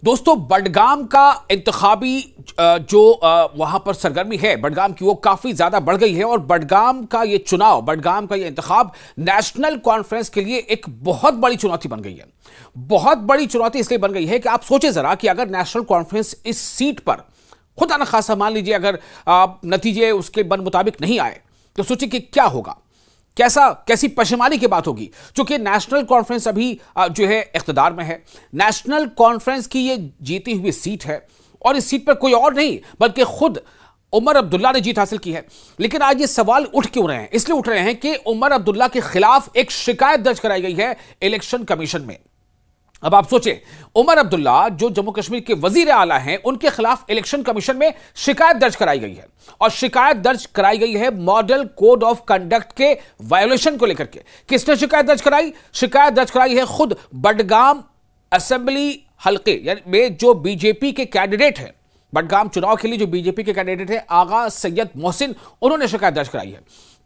दोस्तों, बडगाम का इंतखाबी जो वहां पर सरगर्मी है बडगाम की, वो काफी ज्यादा बढ़ गई है। और बडगाम का ये चुनाव, बडगाम का ये इंतखाब नेशनल कॉन्फ्रेंस के लिए एक बहुत बड़ी चुनौती बन गई है। बहुत बड़ी चुनौती इसलिए बन गई है कि आप सोचे जरा कि अगर नेशनल कॉन्फ्रेंस इस सीट पर खुदा न खासा मान लीजिए अगर नतीजे उसके मन मुताबिक नहीं आए तो सोचिए कि क्या होगा, कैसी पशेमानी की बात होगी। क्योंकि नेशनल कॉन्फ्रेंस अभी जो है इख्तिदार में है। नेशनल कॉन्फ्रेंस की ये जीती हुई सीट है और इस सीट पर कोई और नहीं बल्कि खुद उमर अब्दुल्ला ने जीत हासिल की है। लेकिन आज ये सवाल उठ क्यों रहे हैं? इसलिए उठ रहे हैं कि उमर अब्दुल्ला के खिलाफ एक शिकायत दर्ज कराई गई है इलेक्शन कमीशन में। अब आप सोचें, उमर अब्दुल्ला जो जम्मू कश्मीर के वजीर आला हैं, उनके खिलाफ इलेक्शन कमीशन में शिकायत दर्ज कराई गई है। और शिकायत दर्ज कराई गई है मॉडल कोड ऑफ कंडक्ट के वायोलेशन को लेकर के। किसने शिकायत दर्ज कराई? शिकायत दर्ज कराई है खुद बडगाम असेंबली हल्के यानी में जो बीजेपी के कैंडिडेट हैं, बडगाम चुनाव के लिए जो बीजेपी के कैंडिडेट हैं आगा सैयद मोहसिन, उन्होंने शिकायत दर्ज कराई है।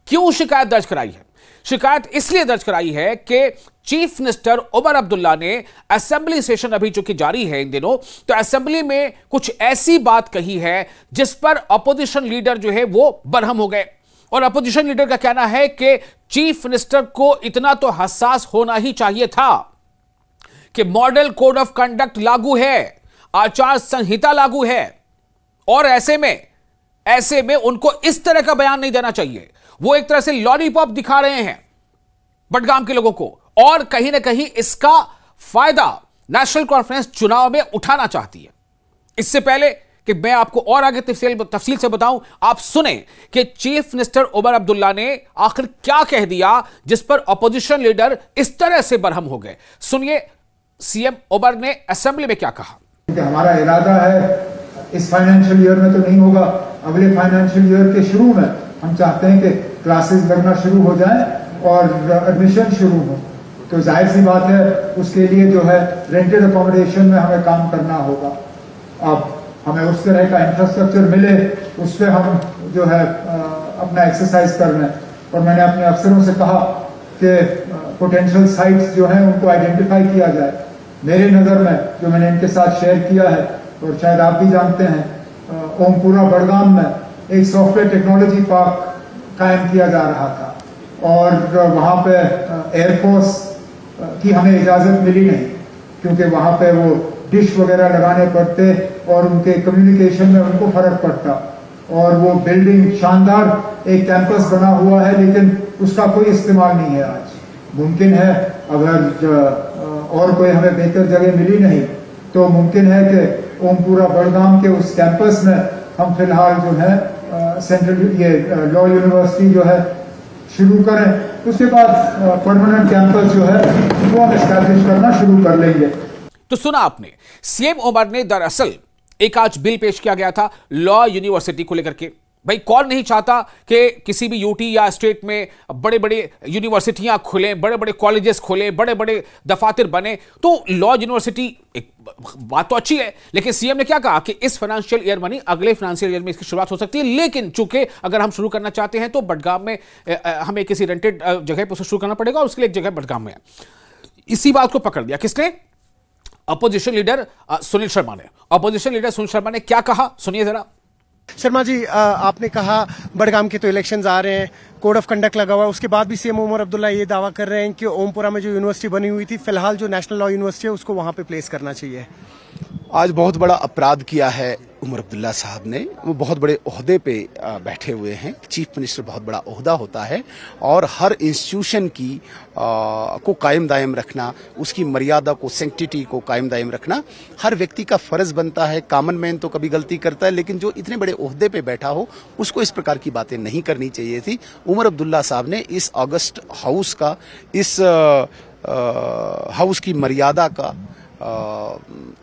क्यों शिकायत दर्ज कराई है? शिकायत इसलिए दर्ज कराई है कि चीफ मिनिस्टर उमर अब्दुल्ला ने असेंबली सेशन अभी चूंकि जारी है इन दिनों, तो असेंबली में कुछ ऐसी बात कही है जिस पर अपोजिशन लीडर जो है वो बरहम हो गए। और अपोजिशन लीडर का कहना है कि चीफ मिनिस्टर को इतना तो हसास होना ही चाहिए था कि मॉडल कोड ऑफ कंडक्ट लागू है, आचार संहिता लागू है, और ऐसे में उनको इस तरह का बयान नहीं देना चाहिए। वो एक तरह से लॉलीपॉप दिखा रहे हैं बडगाम के लोगों को, और कहीं ना कहीं इसका फायदा नेशनल कॉन्फ्रेंस चुनाव में उठाना चाहती है। इससे पहले कि मैं आपको और आगे तफसील से बताऊं, आप सुने कि चीफ मिनिस्टर उमर अब्दुल्ला ने आखिर क्या कह दिया जिस पर अपोजिशन लीडर इस तरह से बरहम हो गए। सुनिए सीएम उमर ने असेंबली में क्या कहा। हमारा इरादा है इस फाइनेंशियल ईयर में तो नहीं होगा, अगले फाइनेंशियल ईयर के शुरू में हम चाहते हैं कि क्लासेस लगना शुरू हो जाएं और एडमिशन शुरू हो। तो जाहिर सी बात है उसके लिए जो है रेंटेड अकोमोडेशन में हमें काम करना होगा। अब हमें उस तरह का इंफ्रास्ट्रक्चर मिले, उस पर हम जो है अपना एक्सरसाइज कर रहे हैं। और मैंने अपने अफसरों से कहा कि पोटेंशियल साइट्स जो हैं उनको आइडेंटिफाई किया जाए। मेरे नज़र में जो मैंने इनके साथ शेयर किया है, और शायद आप भी जानते हैं, ओमपुरा बडगाम में एक सॉफ्टवेयर टेक्नोलॉजी पार्क कायम किया जा रहा था, और वहाँ पे एयरफोर्स की हमें इजाज़त मिली नहीं, क्योंकि वहाँ पे वो डिश वगैरह लगाने पड़ते और उनके कम्युनिकेशन में उनको फर्क पड़ता। और वो बिल्डिंग शानदार एक कैंपस बना हुआ है, लेकिन उसका कोई इस्तेमाल नहीं है आज। मुमकिन है अगर और कोई हमें बेहतर जगह मिली नहीं तो मुमकिन है कि ओमपुरा बडगाम के उस कैंपस में हम फिलहाल जो है सेंट्रल ये लॉ यूनिवर्सिटी जो है शुरू करें। उसके बाद परमानेंट कैंपस जो है वो हम एस्टैब्लिश करना शुरू कर लेंगे। तो सुना आपने, सीएम उमर ने दरअसल एक आज बिल पेश किया गया था लॉ यूनिवर्सिटी को लेकर के। भाई कौन नहीं चाहता कि किसी भी यूटी या स्टेट में बड़े बड़े यूनिवर्सिटियां खुलें, बड़े बड़े कॉलेजेस खुलें, बड़े बड़े दफातर बने। तो लॉ यूनिवर्सिटी एक बात तो अच्छी है, लेकिन सीएम ने क्या कहा कि इस फाइनेंशियल ईयर में नहीं, अगले फाइनेंशियल ईयर में इसकी शुरुआत हो सकती है। लेकिन चूंकि अगर हम शुरू करना चाहते हैं तो बडगाम में हमें किसी रेंटेड जगह पर शुरू करना पड़ेगा, और उसके लिए एक जगह बडगाम में है। इसी बात को पकड़ दिया किसने? अपोजिशन लीडर सुनील शर्मा ने। अपोजिशन लीडर सुनील शर्मा ने क्या कहा, सुनिए जरा। शर्मा जी, आपने कहा बडगाम के तो इलेक्शंस आ रहे हैं, कोड ऑफ कंडक्ट लगा हुआ है, उसके बाद भी सीएम उमर अब्दुल्ला ये दावा कर रहे हैं कि ओमपुरा में जो यूनिवर्सिटी बनी हुई थी, फिलहाल जो नेशनल लॉ यूनिवर्सिटी है उसको वहां पे प्लेस करना चाहिए। आज बहुत बड़ा अपराध किया है उमर अब्दुल्ला साहब ने। वो बहुत बड़े ओहदे पे बैठे हुए हैं। चीफ मिनिस्टर बहुत बड़ा ओहदा होता है, और हर इंस्टीट्यूशन की को कायम दायम रखना, उसकी मर्यादा को, सेंक्टिटी को कायम दायम रखना हर व्यक्ति का फर्ज बनता है। कॉमन मैन तो कभी गलती करता है, लेकिन जो इतने बड़े ओहदे पे बैठा हो उसको इस प्रकार की बातें नहीं करनी चाहिए थी। उमर अब्दुल्ला साहब ने इस अगस्त हाउस का, इस हाउस की मर्यादा का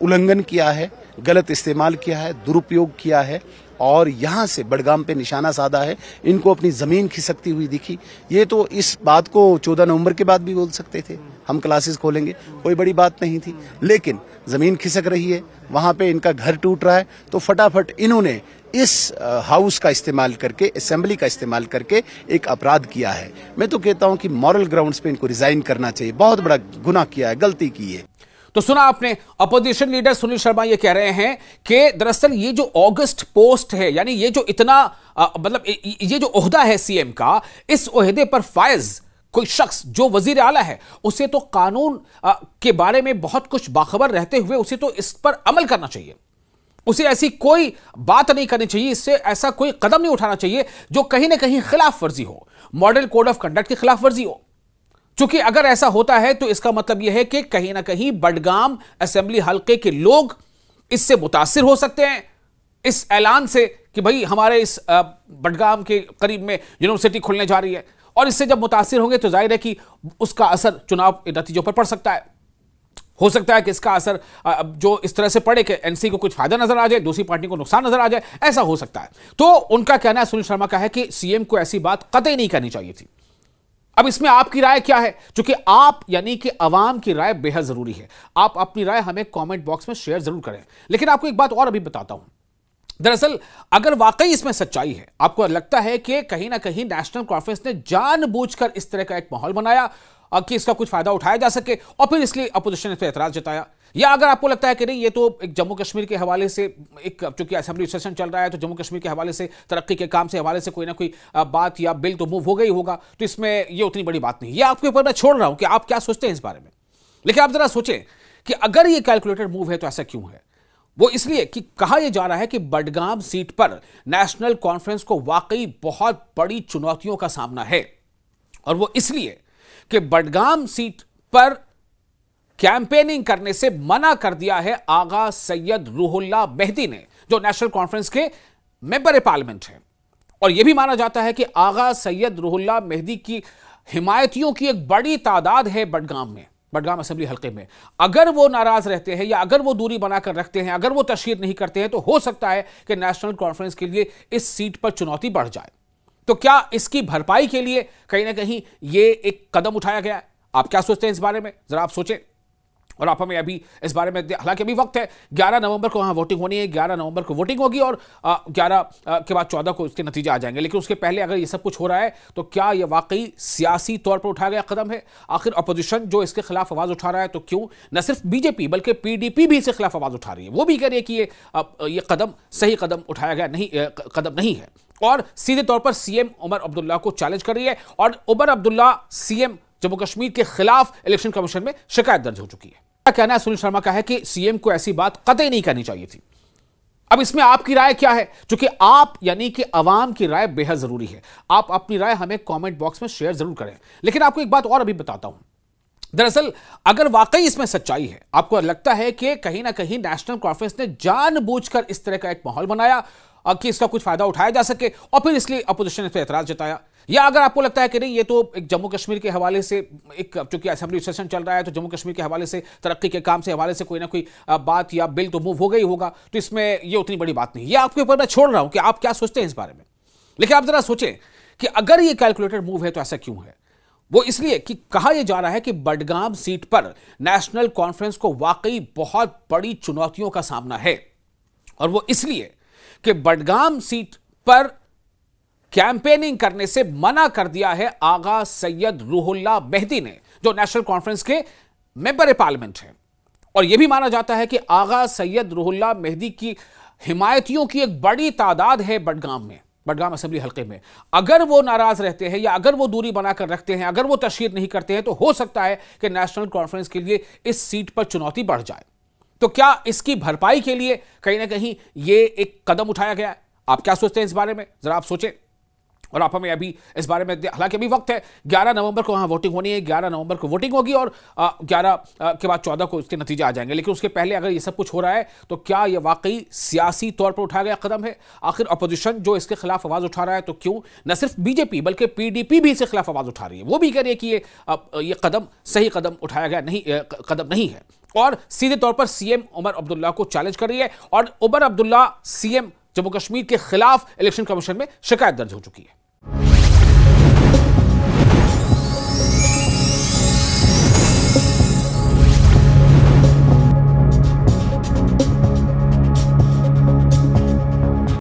उल्लंघन किया है, गलत इस्तेमाल किया है, दुरुपयोग किया है, और यहां से बडगाम पे निशाना साधा है। इनको अपनी जमीन खिसकती हुई दिखी। ये तो इस बात को 14 नवंबर के बाद भी बोल सकते थे, हम क्लासेस खोलेंगे, कोई बड़ी बात नहीं थी। लेकिन जमीन खिसक रही है, वहां पे इनका घर टूट रहा है, तो फटाफट इन्होंने इस हाउस का इस्तेमाल करके, असेंबली का इस्तेमाल करके एक अपराध किया है। मैं तो कहता हूं कि मॉरल ग्राउंड्स पे इनको रिजाइन करना चाहिए। बहुत बड़ा गुनाह किया है, गलती की है। तो सुना आपने, अपोजिशन लीडर सुनील शर्मा ये कह रहे हैं कि दरअसल ये जो ऑगस्ट पोस्ट है, यानी ये जो इतना मतलब ये जो ओहदा है सीएम का, इस ओहदे पर फायज कोई शख्स जो वजीर आला है, उसे तो कानून के बारे में बहुत कुछ बाखबर रहते हुए उसे तो इस पर अमल करना चाहिए। उसे ऐसी कोई बात नहीं करनी चाहिए, इससे ऐसा कोई कदम नहीं उठाना चाहिए जो कहीं ना कहीं खिलाफ वर्जी हो, मॉडल कोड ऑफ कंडक्ट की खिलाफ वर्जी हो। क्योंकि अगर ऐसा होता है तो इसका मतलब यह है कि कहीं ना कहीं बडगाम असेंबली हल्के के लोग इससे मुतासिर हो सकते हैं, इस ऐलान से कि भाई हमारे इस बडगाम के करीब में यूनिवर्सिटी खुलने जा रही है। और इससे जब मुतासिर होंगे तो जाहिर है कि उसका असर चुनाव के नतीजों पर पड़ सकता है। हो सकता है कि इसका असर जो इस तरह से पड़े कि एनसी को कुछ फायदा नजर आ जाए, दूसरी पार्टी को नुकसान नजर आ जाए, ऐसा हो सकता है। तो उनका कहना है, सुनील शर्मा का है कि सीएम को ऐसी बात कतई नहीं करनी चाहिए थी। अब इसमें आपकी राय क्या है? क्योंकि आप यानी कि अवाम की राय बेहद जरूरी है। आप अपनी राय हमें कमेंट बॉक्स में शेयर जरूर करें। लेकिन आपको एक बात और अभी बताता हूं, दरअसल अगर वाकई इसमें सच्चाई है, आपको लगता है कि कहीं ना कहीं नेशनल कॉन्फ्रेंस ने जानबूझकर इस तरह का एक माहौल बनाया कि इसका कुछ फायदा उठाया जा सके और फिर इसलिए अपोजिशन ने इस पर एतराज जताया, या अगर आपको लगता है कि नहीं ये तो एक जम्मू कश्मीर के हवाले से, एक चूंकि असेंबली सेशन चल रहा है तो जम्मू कश्मीर के हवाले से, तरक्की के काम से हवाले से कोई ना कोई बात या बिल तो मूव हो गई होगा, तो इसमें ये उतनी बड़ी बात नहीं। ये आपके ऊपर मैं छोड़ रहा हूं कि आप क्या सोचते हैं इस बारे में। लेकिन आप जरा सोचें कि अगर ये कैलकुलेटेड मूव है तो ऐसा क्यों है? वो इसलिए कि कहा यह जा रहा है कि बडगाम सीट पर नेशनल कॉन्फ्रेंस को वाकई बहुत बड़ी चुनौतियों का सामना है। और वो इसलिए कि बडगाम सीट पर कैंपेनिंग करने से मना कर दिया है आगा सैयद रूहुल्लाह मेहदी ने, जो नेशनल कॉन्फ्रेंस के मेंबर पार्लियामेंट हैं। और यह भी माना जाता है कि आगा सैयद रूहुल्लाह मेहदी की हिमायतियों की एक बड़ी तादाद है बडगाम में, बडगाम असेंबली हल्के में। अगर वो नाराज रहते हैं या अगर वो दूरी बनाकर रखते हैं, अगर वो तशहीर नहीं करते हैं, तो हो सकता है कि नेशनल कॉन्फ्रेंस के लिए इस सीट पर चुनौती बढ़ जाए। तो क्या इसकी भरपाई के लिए कहीं ना कहीं ये एक कदम उठाया गया है? आप क्या सोचते हैं इस बारे में, जरा आप सोचें और आप हमें अभी इस बारे में, हालांकि अभी वक्त है, 11 नवंबर को वहां वोटिंग होनी है, 11 नवंबर को वोटिंग होगी और 11 के बाद 14 को उसके नतीजे आ जाएंगे। लेकिन उसके पहले अगर ये सब कुछ हो रहा है तो क्या ये वाकई सियासी तौर पर उठाया गया कदम है? आखिर अपोजिशन जो इसके खिलाफ आवाज उठा रहा है, तो क्यों न सिर्फ बीजेपी बल्कि पीडीपी भी इसके खिलाफ आवाज उठा रही है, वो भी कह रही है कि ये कदम सही कदम उठाया गया नहीं, कदम नहीं है। और सीधे तौर पर सीएम उमर अब्दुल्ला को चैलेंज कर रही है और उमर अब्दुल्ला सीएम जम्मू कश्मीर के खिलाफ इलेक्शन कमीशन में शिकायत दर्ज हो चुकी है। कहना है सुनील शर्मा का है कि सीएम को ऐसी बात कतई नहीं करनी चाहिए थी। अब इसमें आपकी राय क्या है? क्योंकि आप यानी कि अवाम की राय बेहद जरूरी है। आप अपनी राय हमें कमेंट बॉक्स में शेयर जरूर करें। लेकिन आपको एक बात और अभी बताता हूं, दरअसल अगर वाकई इसमें सच्चाई है, आपको लगता है कि कहीं ना कहीं नेशनल कॉन्फ्रेंस ने जानबूझकर इस तरह का एक माहौल बनाया कि इसका कुछ फायदा उठाया जा सके और फिर इसलिए अपोजिशन ने इस पर एतराज जताया, या अगर आपको लगता है कि नहीं ये तो एक जम्मू कश्मीर के हवाले से, एक चूंकि असेंबली सेशन चल रहा है तो जम्मू कश्मीर के हवाले से, तरक्की के काम से हवाले से कोई ना कोई बात या बिल तो मूव हो गई होगा, तो इसमें ये उतनी बड़ी बात नहीं। ये आपके ऊपर मैं छोड़ रहा हूं कि आप क्या सोचते हैं इस बारे में। लेकिन आप जरा सोचें कि अगर ये कैलकुलेटेड मूव है तो ऐसा क्यों है? वो इसलिए कि कहा यह जा रहा है कि बडगाम सीट पर नेशनल कॉन्फ्रेंस को वाकई बहुत बड़ी चुनौतियों का सामना है। और वो इसलिए कि बडगाम सीट पर कैंपेनिंग करने से मना कर दिया है आगा सैयद रूहुल्लाह मेहदी ने, जो नेशनल कॉन्फ्रेंस के मेंबर पार्लियामेंट हैं। और यह भी माना जाता है कि आगा सैयद रूहुल्लाह मेहदी की हिमायतियों की एक बड़ी तादाद है बडगाम में, बडगाम असेंबली हल्के में। अगर वो नाराज रहते हैं या अगर वो दूरी बनाकर रखते हैं, अगर वो तशहीर नहीं करते हैं, तो हो सकता है कि नेशनल कॉन्फ्रेंस के लिए इस सीट पर चुनौती बढ़ जाए। तो क्या इसकी भरपाई के लिए कहीं ना कहीं ये एक कदम उठाया गया है? आप क्या सोचते हैं इस बारे में, जरा आप सोचें और आप हमें अभी इस बारे में, हालांकि अभी वक्त है, 11 नवंबर को वहां वोटिंग होनी है, 11 नवंबर को वोटिंग होगी और 11 के बाद 14 को उसके नतीजे आ जाएंगे। लेकिन उसके पहले अगर ये सब कुछ हो रहा है तो क्या ये वाकई सियासी तौर पर उठाया गया कदम है? आखिर अपोजिशन जो इसके खिलाफ आवाज उठा रहा है, तो क्यों न सिर्फ बीजेपी बल्कि पीडीपी भी इसके खिलाफ आवाज उठा रही है, वो भी कह रही है कि ये कदम सही कदम उठाया गया नहीं, कदम नहीं है। और सीधे तौर पर सीएम उमर अब्दुल्ला को चैलेंज कर रही है और उमर अब्दुल्ला सीएम जम्मू कश्मीर के खिलाफ इलेक्शन कमीशन में शिकायत दर्ज हो चुकी है।